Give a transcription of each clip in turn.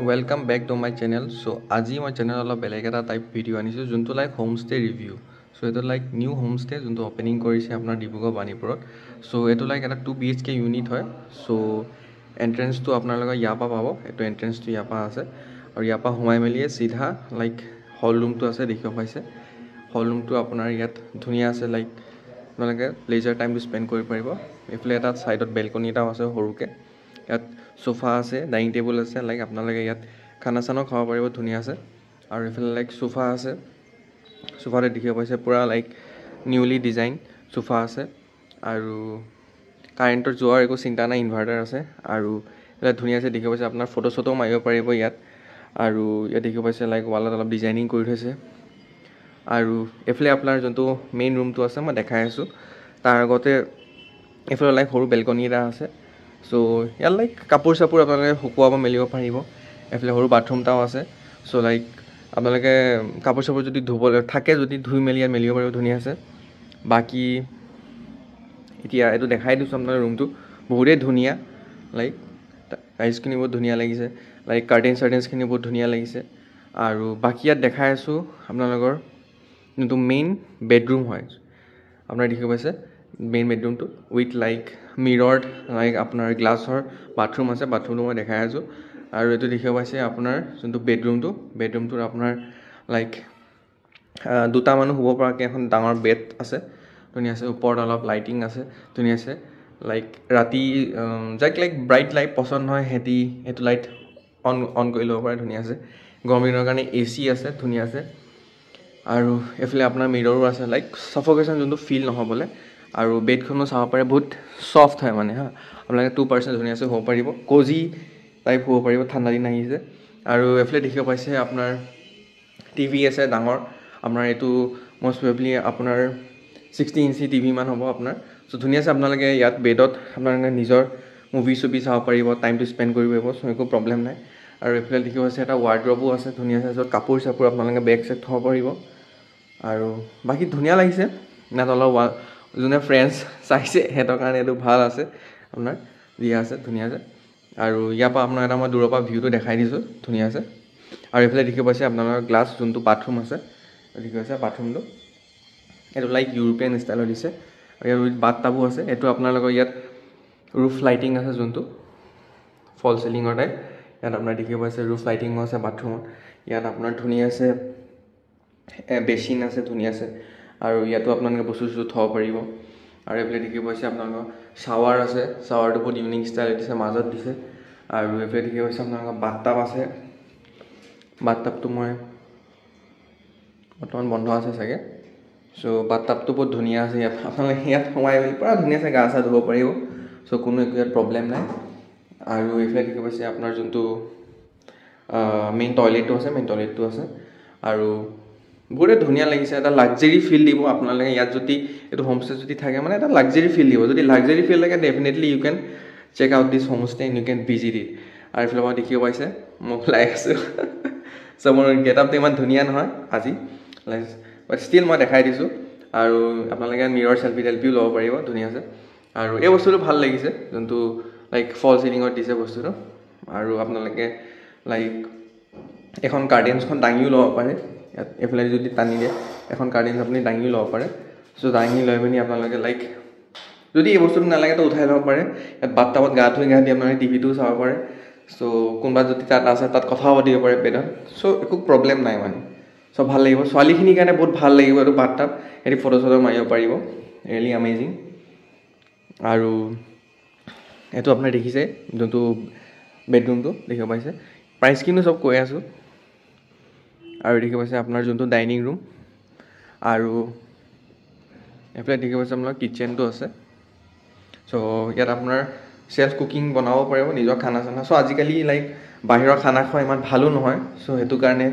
welcome back to my channel. So আজি মই channel অলপ বেলেগ এটা টাইপ ভিডিঅ' আনিছোঁ যোনটো লাইক হোমষ্টে ৰিভিউ চ' এইটো লাইক নিউ হোমষ্টে যোনটো অপেনিং কৰিছে আপোনাৰ ডিব্ৰুগড় বাণীপুৰত চ' এইটো লাইক এটা 2 BHK ইউনিট হয় চ' এণ্ট্ৰেঞ্চটো আপোনালোকৰ ইয়াৰ পৰা পাব এইটো এণ্ট্ৰেঞ্চটো ইয়াৰ পৰা আছে আৰু ইয়াৰ পৰা সোমাই মেলিয়ে চিধা লাইক হল ৰুমটো আছে দেখিব পাইছে হল ৰুমটো আপোনাৰ ইয়াত ধুনীয়া আছে লাইক আপোনালোকে লেজাৰ টাইমটো স্পেণ্ড কৰিব পাৰিব এইফালে এটা ছাইডত বেলকনি এটাও আছে সৰুকৈ ইয়াত সোফা আছে ডাইনিং টেবুল আছে লাইক আপোনালোকে ইয়াত খানা চানাও খাব পাৰিব ধুনীয়া আছে আৰু এইফালে লাইক সোফা আছে সোফাতে দেখিব পাইছে পুৰা লাইক নিউলি ডিজাইন সোফা আছে আৰু কাৰেণ্টৰ যোৱাৰ একো চিন্তা নাই ইনভাৰ্টাৰ আছে আৰু এটা ধুনীয়া আছে দেখিব পাইছে আপোনাৰ ফটো চটো মাৰিব পাৰিব ইয়াত আৰু ইয়াত দেখিব পাইছে লাইক ৱালত অলপ ডিজাইনিং কৰি থৈছে আৰু এইফালে আপোনাৰ যোনটো মেইন ৰুমটো আছে মই দেখাই আছোঁ তাৰ আগতে এইফালে লাইক সৰু বেলকনি এটা আছে চ' ইয়াত লাইক কাপোৰ চাপোৰ আপোনালোকে শুকুৱাব মেলিব পাৰিব এইফালে সৰু বাথৰুম এটাও আছে চ' লাইক আপোনালোকে কাপোৰ চাপোৰ যদি ধুবলৈ থাকে যদি ধুই মেলি ইয়াত মেলিব পাৰিব ধুনীয়া আছে বাকী এতিয়া এইটো দেখাই দিছোঁ আপোনালোকৰ ৰুমটো বহুতেই ধুনীয়া লাইক টাইলছখিনি বহুত ধুনীয়া লাগিছে লাইক কাৰ্টেন্সখিনি বহুত ধুনীয়া লাগিছে আৰু বাকী ইয়াত দেখাই আছোঁ আপোনালোকৰ যোনটো মেইন বেডৰুম হয় আপোনাৰ দেখিব পাইছে মেইন বেডৰুমটো উইথ লাইক মিৰৰ্ড লাইক আপোনাৰ গ্লাছৰ বাথৰুম আছে বাথৰুমটো মই দেখাই আছোঁ আৰু এইটো দেখিব পাইছে আপোনাৰ যোনটো বেডৰুমটোত আপোনাৰ লাইক দুটা মানুহ শুব পৰাকৈ এখন ডাঙৰ বেড আছে ধুনীয়া আছে ওপৰত অলপ লাইটিং আছে ধুনীয়া আছে লাইক ৰাতি যাক লাইক ব্ৰাইট লাইট পচন্দ হয় সিহঁতি সেইটো লাইট অন কৰি ল'ব পাৰে ধুনীয়া আছে গৰম দিনৰ কাৰণে AC আছে ধুনীয়া আছে আৰু এইফালে আপোনাৰ মিৰৰো আছে লাইক চাফকেশ্যন যোনটো ফিল নহ'বলৈ আৰু বেডখনো চাব পাৰে বহুত ছফ্ট হয় মানে হা আপোনালোকে 2% ধুনীয়া আছে হ'ব পাৰিব কোজি টাইপ হ'ব পাৰিব ঠাণ্ডা দিন আহিছে আৰু এইফালে দেখিব পাইছে আপোনাৰ TV আছে ডাঙৰ আপোনাৰ এইটো মষ্ট প্ৰবেবলি আপোনাৰ 60 ইঞ্চি TV মান হ'ব আপোনাৰ চ' ধুনীয়া আছে আপোনালোকে ইয়াত বেডত আপোনালোকে নিজৰ মুভি চুভি চাব পাৰিব টাইমটো স্পেণ্ড কৰিব পাৰিব চ' একো প্ৰব্লেম নাই আৰু এইফালে দেখিব পাইছে এটা ৱাৰ্ড্ৰবো আছে ধুনীয়া আছে য'ত কাপোৰ চাপোৰ আপোনালোকে বেগ চেগ থ'ব পাৰিব আৰু বাকী ধুনীয়া লাগিছে ইয়াত অলপ যোনে ফ্ৰেণ্ডছ চাইছে সিহঁতৰ কাৰণে এইটো ভাল আছে আপোনাৰ দিয়া আছে ধুনীয়া আছে আৰু ইয়াৰ পৰা আপোনাৰ এটা মই দূৰৰ পৰা ভিউটো দেখাই দিছোঁ ধুনীয়া আছে আৰু এইফালে দেখিব পাইছে আপোনালোকৰ গ্লাছ যোনটো বাথৰুম আছে দেখিব পাইছে বাথৰুমটো এইটো লাইক ইউৰোপিয়ান ষ্টাইলত দিছে আৰু ইয়াত উইথ বাথটাবো আছে এইটো আপোনালোকৰ ইয়াত ৰুফ লাইটিং আছে যোনটো ফল চিলিঙৰ টাইপ ইয়াত আপোনাৰ দেখিব পাইছে ৰুফ লাইটিঙো আছে বাথৰুমত ইয়াত আপোনাৰ ধুনীয়া আছে বেচিন আছে ধুনীয়া আছে আৰু ইয়াতো আপোনালোকে বস্তু চস্তু থ'ব পাৰিব আৰু এইফালে দেখিব পাইছে আপোনালোকৰ শ্বাৱাৰ আছে শ্বাৱাৰটো বহুত ইউনিক ষ্টাইলত দিছে মাজত দিছে আৰু এইফালে দেখিব পাইছে আপোনালোকৰ বাথটাব আছে বাথটাবটো মই বৰ্তমান বন্ধ আছে চাগে চ' বাথটাবটো বহুত ধুনীয়া আছে ইয়াত আপোনালোকে ইয়াত সোমাই মেলি পূৰা ধুনীয়া আছে গা চা ধুব পাৰিব চ' কোনো একো ইয়াত প্ৰব্লেম নাই আৰু এইফালে দেখিব পাইছে আপোনাৰ যোনটো মেইন টয়লেটটো আছে আৰু বহুতে ধুনীয়া লাগিছে এটা লাক্সাৰী ফিল দিব আপোনালোকে ইয়াত যদি এইটো হোমষ্টে যদি থাকে মানে এটা লাক্সাৰী ফিল দিব যদি লাক্সাৰী ফিল লাগে definitely you can check out this homestay and you can visit it আৰু এইফালে মই দেখিব পাইছে মই ওলাই আছোঁ চ' মোৰ গেট আপটো ইমান ধুনীয়া নহয় আজি বাট ষ্টিল মই দেখাই দিছোঁ আৰু আপোনালোকে মিৰৰ চেল্ফিও ল'ব পাৰিব ধুনীয়া আছে আৰু এই বস্তুটো ভাল লাগিছে যোনটো লাইক ফল চিলিঙত দিছে বস্তুটো আৰু আপোনালোকে লাইক এখন কাৰ্টেন্সখন দাঙিও ল'ব পাৰে ইয়াত এইফালে যদি টানি দিয়ে এখন কাৰ্টেন্স আপুনি দাঙিও ল'ব পাৰে চ' দাঙি লৈ পিনি আপোনালোকে লাইক যদি এই বস্তুটো নালাগে তো উঠাই ল'ব পাৰে ইয়াত বাথটাবত গা ধুই দি আপোনালোকে টিভিটোও চাব পাৰে চ' কোনোবা যদি তাত আছে তাত কথাও পাতিব পাৰে বেডত চ' একো প্ৰব্লেম নাই মানে চ' ভাল লাগিব ছোৱালীখিনিৰ কাৰণে বহুত ভাল লাগিব এইটো বাথটাব সিহঁতি ফটো চটো মাৰিব পাৰিব ৰিয়েলি এমেজিং আৰু এইটো আপোনাৰ দেখিছে যোনটো বেডৰুমটো দেখিব পাইছে প্ৰাইচখিনিও চব কৈ আছোঁ আৰু দেখিব পাইছে আপোনাৰ যোনটো ডাইনিং ৰুম আৰু এইফালে দেখিব পাইছে আপোনাৰ কিটচেনটো আছে চ' ইয়াত আপোনাৰ চেল্ফ কুকিং বনাব পাৰিব নিজৰ খানা চানা চ' আজিকালি লাইক বাহিৰৰ খানা খোৱা ইমান ভালো নহয় চ' সেইটো কাৰণে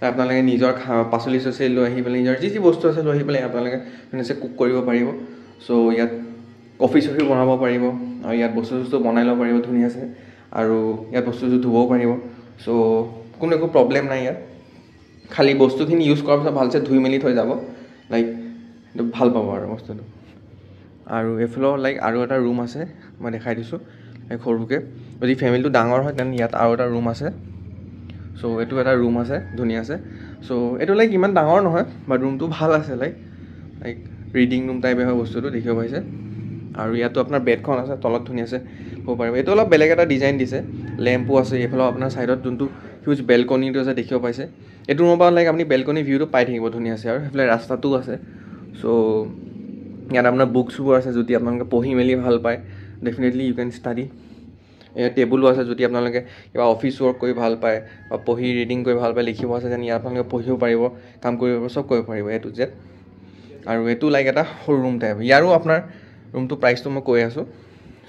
আপোনালোকে নিজৰ পাচলি চাচলি লৈ আহি পেলাই নিজৰ যি বস্তু আছে লৈ আহি পেলাই আপোনালোকে ধুনীয়াকৈ কুক কৰিব পাৰিব চ' ইয়াত কফি চফি বনাব পাৰিব আৰু ইয়াত বস্তু চস্তু বনাই ল'ব পাৰিব ধুনীয়া আছে আৰু ইয়াত বস্তু চস্তু ধুবও পাৰিব চ' কোনো একো প্ৰব্লেম নাই ইয়াত খালি বস্তুখিনি ইউজ কৰাৰ পিছত ভালছে ধুই মেলি থৈ যাব লাইক এইটো ভাল পাব আৰু বস্তুটো আৰু এইফালেও লাইক আৰু এটা ৰুম আছে মই দেখাই দিছোঁ লাইক সৰুকৈ যদি ফেমিলিটো ডাঙৰ হয় তেনে ইয়াত আৰু এটা ৰুম আছে চ' এইটো এটা ৰুম আছে ধুনীয়া আছে চ' এইটো লাইক ইমান ডাঙৰ নহয় বাট ৰুমটো ভাল আছে লাইক ৰিডিং ৰুম টাইপে হয় বস্তুটো দেখিব পাইছে আৰু ইয়াতো আপোনাৰ বেডখন আছে তলত ধুনীয়াছে হ'ব পাৰিব এইটো অলপ বেলেগ এটা ডিজাইন দিছে লেম্পো আছে এইফালে আপোনাৰ ছাইডত যোনটো হিউজ বেলকনিটো আছে দেখিব পাইছে এইটো ৰুমৰ পৰা লাইক আপুনি বেলকনি ভিউটো পাই থাকিব ধুনীয়াছে আৰু সেইফালে ৰাস্তাটো আছে চ' ইয়াত আপোনাৰ বুকছবোৰ আছে যদি আপোনালোকে পঢ়ি মেলি ভাল পায় ডেফিনেটলি ইউ কেন ষ্টাডি ইয়াত টেবুলো আছে যদি আপোনালোকে কিবা অফিচ ৱৰ্ক কৰি ভাল পায় বা পঢ়ি ৰিডিং কৰি ভাল পায় লিখিব আছে যেন ইয়াত আপোনালোকে পঢ়িব পাৰিব কাম কৰিব পাৰিব চব কৰিব পাৰিব এ টু জেড আৰু এইটো লাইক এটা সৰু ৰুম টাইপ ইয়াৰো আপোনাৰ ৰুমটো প্ৰাইচটো মই কৈ আছোঁ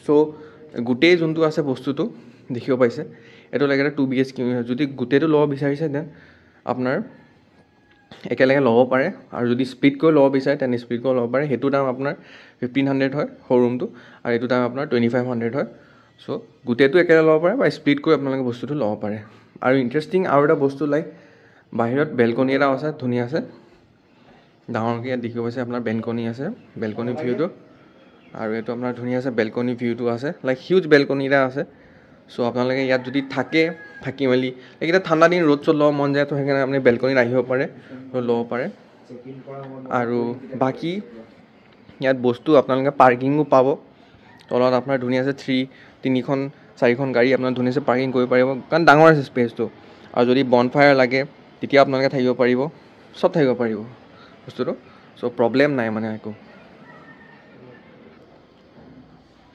চ' গোটেই যোনটো আছে বস্তুটো দেখিব পাইছে এইটো লাইক এটা 2 BHK যদি গোটেইটো ল'ব বিচাৰিছে দেন আপোনাৰ একেলগে ল'ব পাৰে আৰু যদি স্প্লিট কৰি ল'ব বিচাৰে তেনে স্প্লিট কৰি ল'ব পাৰে সেইটো দাম আপোনাৰ 1500 হয় সৰু ৰুমটো আৰু এইটো দাম আপোনাৰ 2500 হয় চ' গোটেইটো একেলগে ল'ব পাৰে বা স্প্লিট কৰি আপোনালোকে বস্তুটো ল'ব পাৰে আৰু ইণ্টাৰেষ্টিং আৰু এটা বস্তু লাইক বাহিৰত বেলকনি এটা আছে ধুনীয়া আছে ডাঙৰকৈ ইয়াত দেখিব পাইছে আপোনাৰ বেলকনি আছে বেলকনি ভিউটো আৰু এইটো আপোনাৰ ধুনীয়া আছে বেলকনি ভিউটো আছে লাইক হিউজ বেলকনি এটা আছে চ' আপোনালোকে ইয়াত যদি থাকি মেলি এইকেইটা ঠাণ্ডা দিন ৰ'দ চ'দ ল'ব মন যায় তো সেইকাৰণে আপুনি বেলকনিত আহিব পাৰে ল'ব পাৰে আৰু বাকী ইয়াত বস্তু আপোনালোকে পাৰ্কিঙো পাব তলত আপোনাৰ ধুনীয়া আছে 3-4খন গাড়ী আপোনাৰ ধুনীয়াছে পাৰ্কিং কৰিব পাৰিব কাৰণ ডাঙৰ আছে স্পেচটো আৰু যদি বনফায়াৰ লাগে তেতিয়া আপোনালোকে থাকিব পাৰিব চব থাকিব পাৰিব বস্তুটো চ' প্ৰব্লেম নাই মানে একো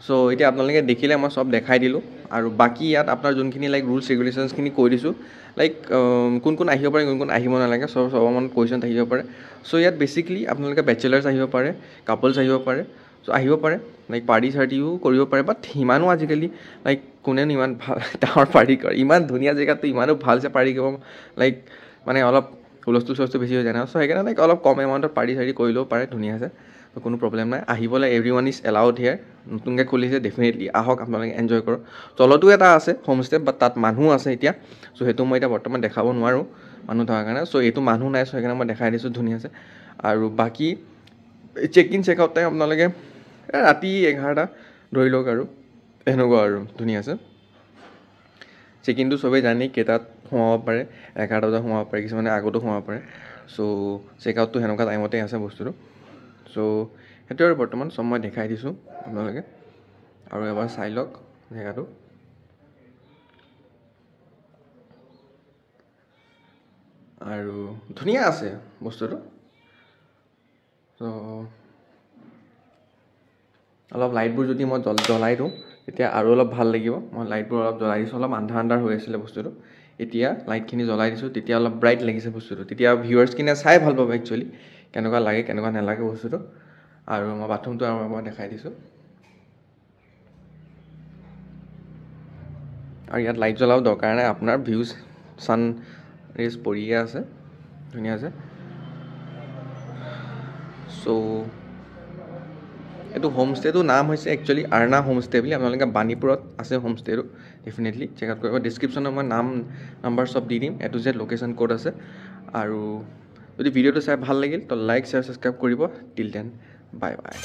চ' এতিয়া আপোনালোকে দেখিলে মই চব দেখাই দিলোঁ আৰু বাকী ইয়াত আপোনাৰ যোনখিনি লাইক ৰুলছ ৰেগুলেশ্যনছখিনি কৈ দিছোঁ লাইক কোন আহিব পাৰে কোন আহিব নালাগে চবৰ মনত কুৱেশ্যন থাকিব পাৰে চ' ইয়াত বেচিকেলি আপোনালোকে বেচেলাৰ্ছ আহিব পাৰে কাপলছ আহিব পাৰে চ' আহিব পাৰে লাইক পাৰ্টি চাৰ্টিও কৰিব পাৰে বাট সিমানো আজিকালি লাইক কোনেনো ইমান ভাল ডাঙৰ পাৰ্টি কৰে ইমান ধুনীয়া জেগাততো ইমানো ভালছে পাৰ্টি কৰিব লাইক মানে অলপ হুলস্থুল চলস্থুল বেছি হৈ যায় ন চ' সেইকাৰণে লাইক অলপ কম এমাউণ্টত পাৰ্টি চাৰ্টি কৰিলেও পাৰে ধুনীয়াছে কোনো প্ৰব্লেম নাই আহিবলৈ এভৰিৱান ইজ এলাউড হিয়াৰ নতুনকৈ খুলিছে ডেফিনেটলি আহক আপোনালোকে এনজয় কৰক তলতো এটা আছে হোমষ্টে বাট তাত মানুহ আছে এতিয়া চ' সেইটো মই এতিয়া বৰ্তমান দেখাব নোৱাৰোঁ মানুহ থকাৰ কাৰণে চ' এইটো মানুহ নাই চ' সেইকাৰণে মই দেখাই দিছোঁ ধুনীয়াছে আৰু বাকী check in check out time আপোনালোকে ৰাতি 11টা ধৰি লওক আৰু এনেকুৱা আৰু ধুনীয়াছে চেক ইনটো চবেই জানি কেইটাত সোমাব পাৰে 11টা বজাত সোমাব পাৰে কিছুমানে আগতো সোমাব পাৰে চ' চেক আউটটো সেনেকুৱা টাইমতে আছে বস্তুটো চ' সেইটো আৰু বৰ্তমান চব মই দেখাই দিছোঁ আপোনালোকে আৰু এবাৰ চাই লওক জেগাটো আৰু ধুনীয়া আছে বস্তুটো চ' অলপ লাইটবোৰ যদি মই জ্বলাই দিওঁ তেতিয়া আৰু অলপ ভাল লাগিব মই লাইটবোৰ অলপ জ্বলাই দিছোঁ অলপ আন্ধাৰ হৈ আছিলে বস্তুটো এতিয়া লাইটখিনি জ্বলাই দিছোঁ তেতিয়া অলপ ব্ৰাইট লাগিছে বস্তুটো তেতিয়া ভিউৱাৰ্ছখিনিয়ে চাই ভাল পাব একচুৱেলি কেনেকুৱা লাগে কেনেকুৱা নালাগে বস্তুটো আৰু মই বাথৰুমটো আৰু মই দেখাই দিছোঁ আৰু ইয়াত লাইট জ্বলাব দৰকাৰ নাই আপোনাৰ ভিউজ ছান ৰেজ পৰিয়ে আছে ধুনীয়া আছে চ' এইটো হোমষ্টেটো নাম হৈছে একচুৱেলি আৰ্না হোমষ্টে বুলি আপোনালোকে বাণীপুৰত আছে হোমষ্টেটো ডেফিনেটলি চেক আউট কৰিব ডিছক্ৰিপশ্যনত মই নাম্বাৰ চব দি দিম A to Z লোকেশ্যন ক'ত আছে আৰু যদি ভিডিঅ'টো চাই ভাল লাগিল তো লাইক শ্বেয়াৰ ছাবস্ক্ৰাইব কৰিব টিল দেন বাই বাই